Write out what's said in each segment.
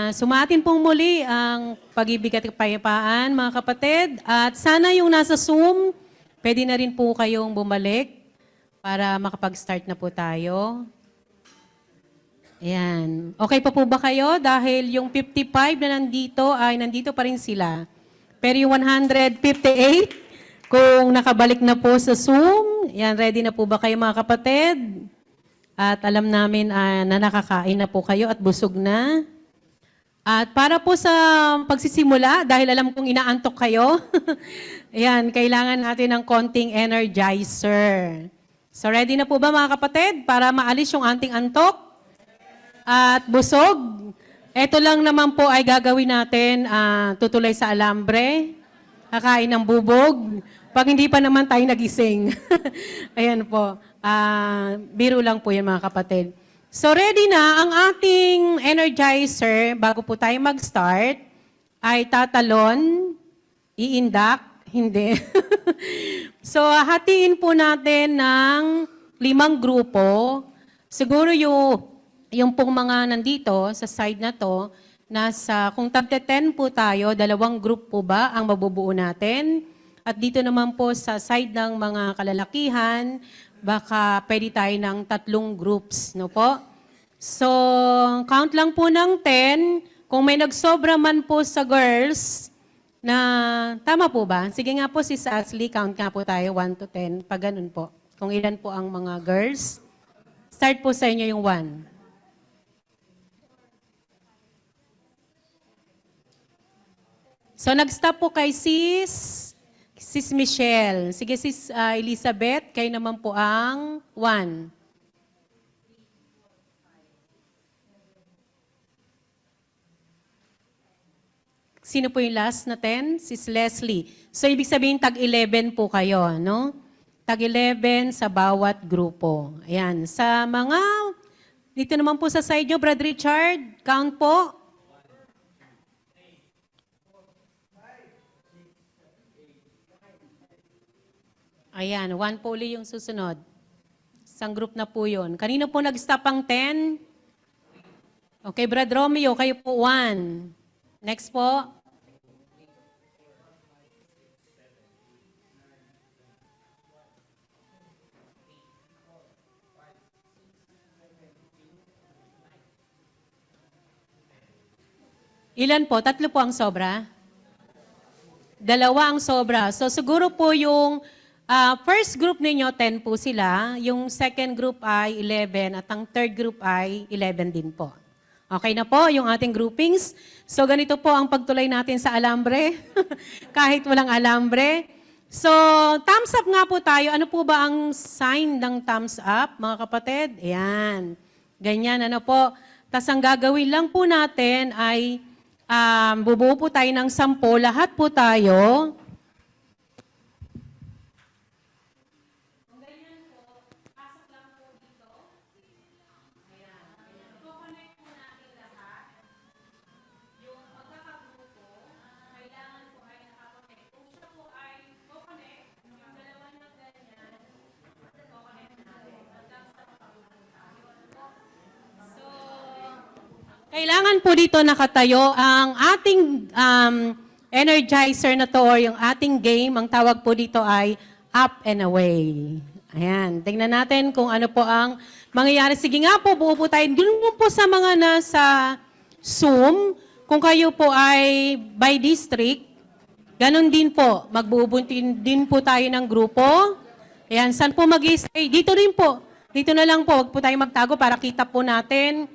Sumatin pong muli ang pag-ibig at kapayapaan, mga kapatid. At sana yung nasa Zoom, pwede na rin po kayong bumalik para makapag-start na po tayo. Ayan. Okay pa po ba kayo? Dahil yung 55 na nandito ay nandito pa rin sila. Pero yung 158, kung nakabalik na po sa Zoom, yan, ready na po ba kayo mga kapatid? At alam namin na nakakain na po kayo at busog na. At para po sa pagsisimula, dahil alam kong inaantok kayo, ayan, kailangan natin ng konting energizer. So ready na po ba mga kapatid para maalis yung ating antok at busog? Ito lang naman po ay gagawin natin, tutulay sa alambre, kakain ng bubog, pag hindi pa naman tayo nagising. Ayan po, biro lang po yan mga kapatid. So ready na ang ating energizer bago po tayo mag-start ay tatalon, iindak, hindi. So hatiin po natin ng 5 grupo. Siguro yung pong mga nandito sa side na to, kung tagte-10 po tayo, 2 group po ba ang mabubuo natin? At dito naman po sa side ng mga kalalakihan, baka pwede tayo ng 3 groups, no po? So, count lang po ng 10. Kung may nagsobra man po sa girls, tama po ba? Sige nga po, Sis Ashley, count nga po tayo 1 to 10, pag ganun po. Kung ilan po ang mga girls. Start po sa inyo yung 1. So, nag-stop po kay Sis Michelle. Sige, Sis Elizabeth, kayo naman po ang 1. Sino po yung last na 10? Sis Leslie. So, ibig sabihin, tag-11 po kayo, no? Tag-11 sa bawat grupo. Ayan. Sa mga, dito naman po sa side nyo, Brad Richard, count po. Ayan, 1 po ulit yung susunod. Isang group na po yun. Kanino po nag-stop ang 10? Okay, Brad Romeo, kayo po 1. Next po. Ilan po? 3 po ang sobra? 2 ang sobra. So siguro po yung first group ninyo, 10 po sila. Yung second group ay 11 at ang third group ay 11 din po. Okay na po yung ating groupings. So ganito po ang pagtulay natin sa alambre. Kahit walang alambre. So thumbs up nga po tayo. Ano po ba ang sign ng thumbs up, mga kapatid? Ayan. Ganyan, ano po. Tas ang gagawin lang po natin ay bubuo po tayo ng 10. Lahat po tayo. Kailangan po dito nakatayo ang ating energizer na to or yung ating game. Ang tawag po dito ay up and away. Ayan, tingnan natin kung ano po ang mangyayari. Sige nga po, buo po tayo. Doon po sa mga nasa Zoom, kung kayo po ay by district, ganun din po. Magbuo din po tayo ng grupo. Ayan, saan po mag-stay? Dito rin po. Dito na lang po. Huwag po tayo magtago para kita po natin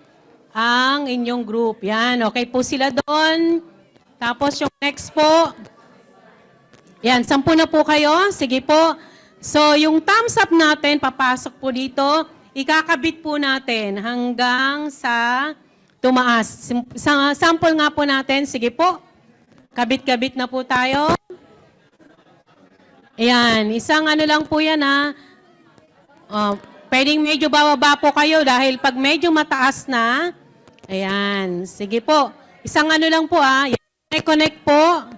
ang inyong group. Yan, okay po sila doon. Tapos yung next po. Yan, 10 na po kayo. Sige po. So, yung thumbs up natin, papasok po dito. Ikakabit po natin hanggang sa tumaas. Sample nga po natin. Sige po. Kabit-kabit na po tayo. Ayan, isang ano lang po yan ha. Pwedeng medyo bababa po kayo dahil pag medyo mataas na, ayan, sige po. Isang ano lang po connect po.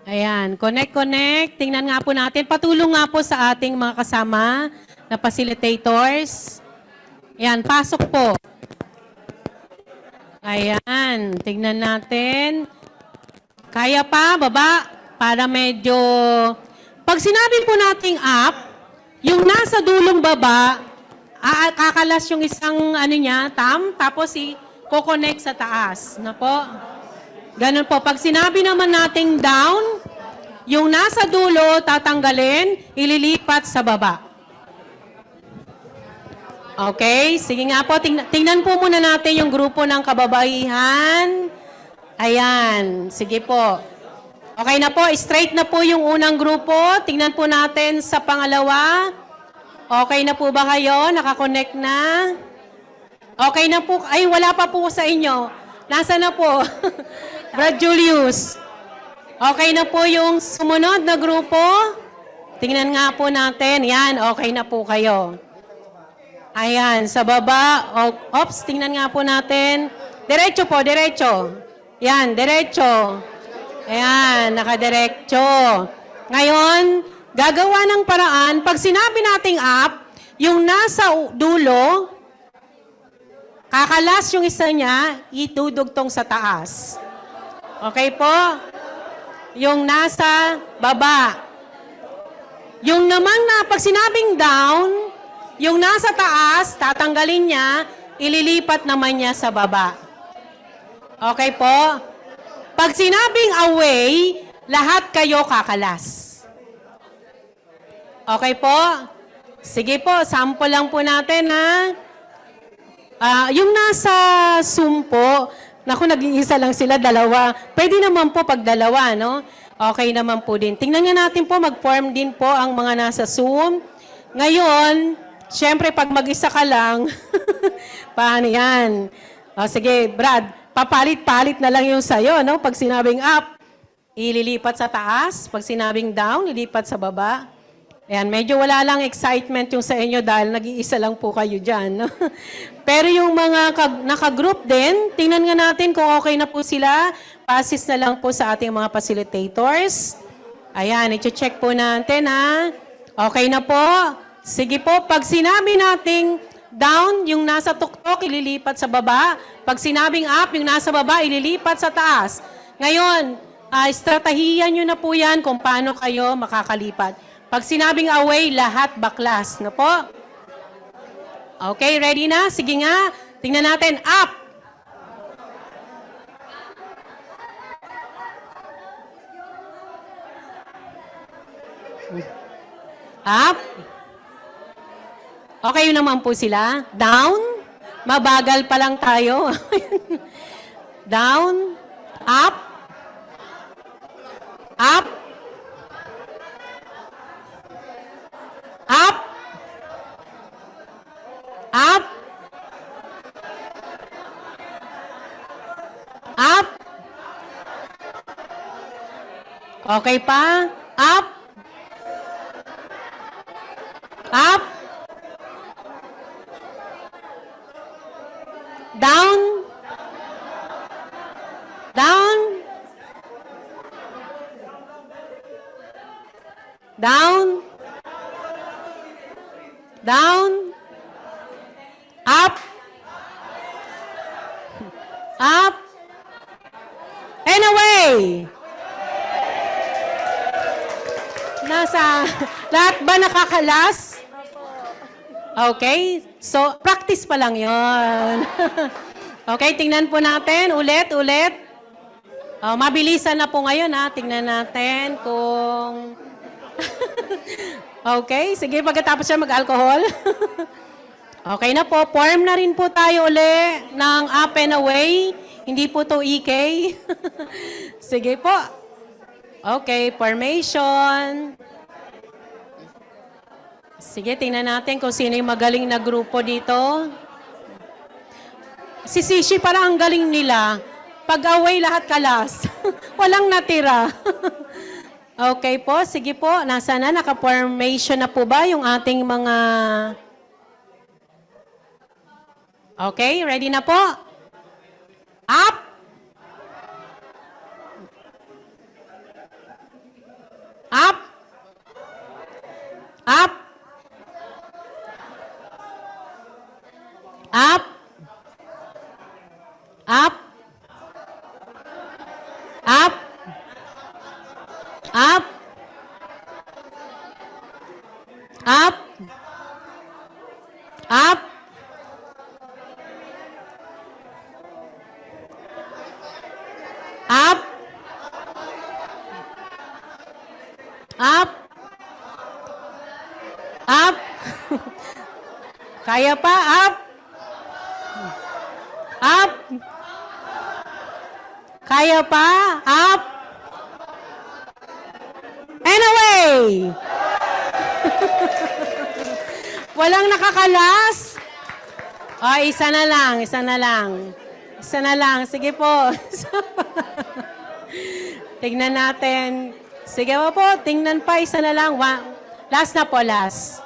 Ayan, connect. Tingnan nga po natin. Patulong nga po sa ating mga kasama na facilitators. Ayan, pasok po. Ayan, tignan natin. Kaya pa, baba, para medyo... Pag sinabi po nating up, yung nasa dulong baba, kakalas yung isang tapos i-coconnect sa taas. Na po? Ganun po. Pag sinabi naman nating down, yung nasa dulo, tatanggalin, ililipat sa baba. Okay, sige nga po. Tingnan po muna natin yung grupo ng kababaihan. Ayan, sige po. Okay na po, straight na po yung unang grupo. Tingnan po natin sa pangalawa. Okay na po ba kayo? Nakakonect na? Okay na po. Ay, wala pa po sa inyo. Nasa na po? Brad Julius. Okay na po yung sumunod na grupo? Tingnan nga po natin. Yan, okay na po kayo. Ayan, sa baba. Ops, tingnan nga po natin. Diretso po, diretso. Yan, diretso. Ayan, nakadiretso. Ngayon, gagawa ng paraan, pag sinabi nating up, yung nasa dulo, kakalas yung isa niya, itudugtong sa taas. Okay po? Yung nasa baba. Yung naman na, pag sinabing down, yung nasa taas, tatanggalin niya, ililipat naman niya sa baba. Okay po? Pag sinabing away, lahat kayo kakalas. Okay po? Sige po, sample lang po natin ha. Yung nasa sumpo, naku, nag-iisa lang sila, dalawa. Pwede naman po pag dalawa, no? Okay naman po din. Tingnan nga natin po, mag-form din po ang mga nasa Zoom. Ngayon, siyempre, pag mag-isa ka lang, paano yan? Sige, Brad, papalit-palit na lang yung sayo, no? Pag sinabing up, ililipat sa taas. Pag sinabing down, ilipat sa baba. Ayan, medyo wala lang excitement yung sa inyo dahil nag-iisa lang po kayo dyan, no? Pero yung mga naka-group din, tingnan nga natin kung okay na po sila. Passes na lang po sa ating mga facilitators. Ayan, i-check po natin, ha? Okay na po. Sige po, pag sinabi nating down, yung nasa tuktok, ililipat sa baba. Pag sinabing up, yung nasa baba, ililipat sa taas. Ngayon, estratahiyan nyo na po yan kung paano kayo makakalipat. Pag sinabing away, lahat baklas. No po? Okay, ready na? Sige nga. Tingnan natin. Up! Up! Okay yun naman po sila. Down? Mabagal pa lang tayo. Down? Up? Up? Up? Up? Up? Okay pa? Up? Up? Down? Down? Down? Down? Up? Up? And away! Lahat ba nakakalas? Okay, so practice pa lang yon. Okay, tingnan po natin, ulit. Mabilisan na po ngayon ha, tingnan natin kung... Okay, sige, pagkatapos siya mag-alcohol. Okay na po, form na rin po tayo uli ng up and away. Hindi po to EK. Sige po. Okay, formation. Sige, tingnan natin kung sino yung magaling na grupo dito. Si Sishi parang ang galing nila. Pag away, lahat kalas. Walang natira. Okay po, sige po. Nasa na? Naka-formation na po ba yung ating mga... Okay, ready na po? Up! Up! Up! Up! Up! Up. Up. Up. Up. Up. Up. Up. Kaya pa? Up. Up. Kaya pa? Up. And away. Walang nakakalas? O, isa na lang, isa na lang. Isa na lang. Sige po. Tingnan natin. Sige po, tingnan pa. Isa na lang. Last na po, last.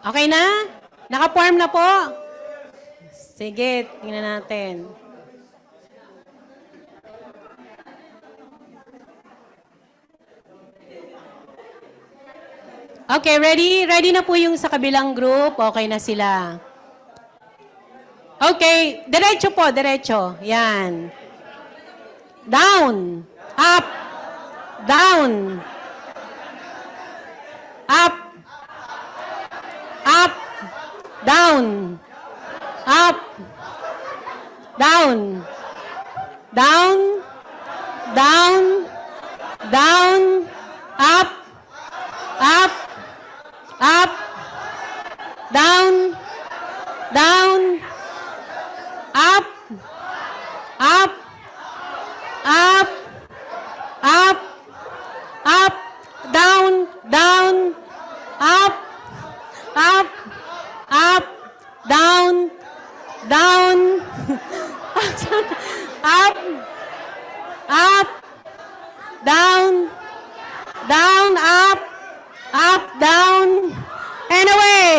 Okay na? Naka-form na po? Sige, tingnan natin. Okay, ready? Ready na po yung sa kabilang group. Okay na sila. Okay, diretso po, diretso. Yan. Down. Up. Down. Up. Up. Down. Up. Down. Down. Down. Down. Up. Up. Up. Down. Down. Up. Up. Up. Up. Up. Down. Down. Up. Up. Up. Down. Down. Up. Up. Down. Down. Up. Up. Down. And away.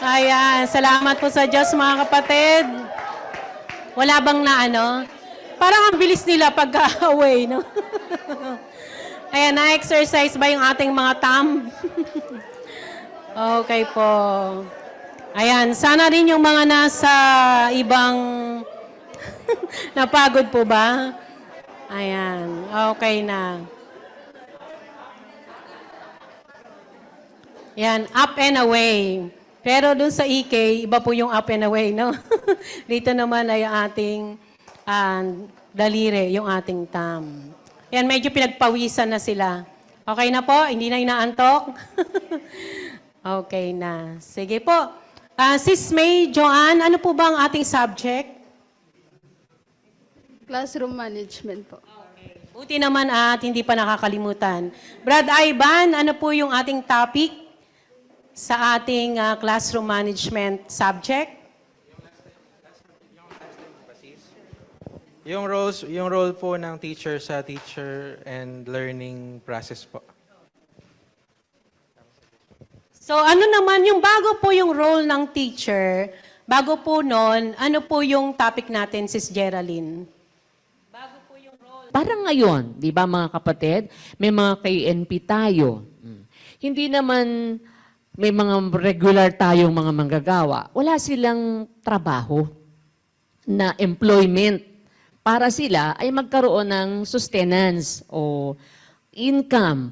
Ayan. Salamat po sa Diyos, mga kapatid. Wala bang na ano? Parang ang bilis nila pag-away, no? Ayan, na-exercise ba yung ating mga thumb? Okay po. Ayan, sana rin yung mga nasa ibang napagod po ba? Ayan, okay na. Ayan, up and away. Pero dun sa EK, iba po yung up and away, no? Dito naman ay ating daliri, yung ating thumb. Ayan, medyo pinagpawisan na sila. Okay na po? Hindi na inaantok? Okay na. Sige po. Sis May, Joanne, ano po ba ang ating subject? Classroom management po. Okay. Buti naman at hindi pa nakakalimutan. Brad Ivan, ano po yung ating topic sa ating classroom management subject? Yung role po ng teacher sa teacher and learning process po. So ano naman, yung bago po yung role ng teacher, bago po nun, ano po yung topic natin, Sis Geraldine? Bago po yung role. Parang ngayon, di ba mga kapatid, may mga KNP tayo. Hindi naman may mga regular tayong mga manggagawa. Wala silang trabaho na employment para sila ay magkaroon ng sustenance o income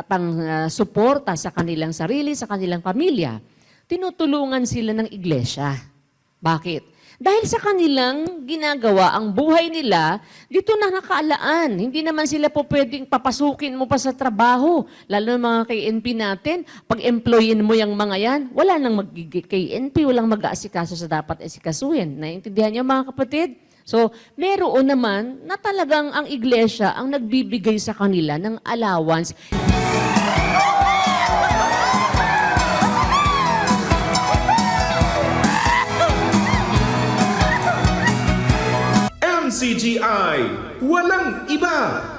pang-suporta sa kanilang sarili, sa kanilang pamilya. Tinutulungan sila ng iglesia. Bakit? Dahil sa kanilang ginagawa, ang buhay nila, dito na nakaalaan. Hindi naman sila po pwedeng papasukin mo pa sa trabaho. Lalo na mga KNP natin, pag employin mo yung mga yan, wala nang mag-KNP, walang mag-aasikaso sa dapat asikasuhin. Naiintindihan niyo mga kapatid? So, meron naman na talagang ang iglesia ang nagbibigay sa kanila ng allowance. MCGI, walang iba.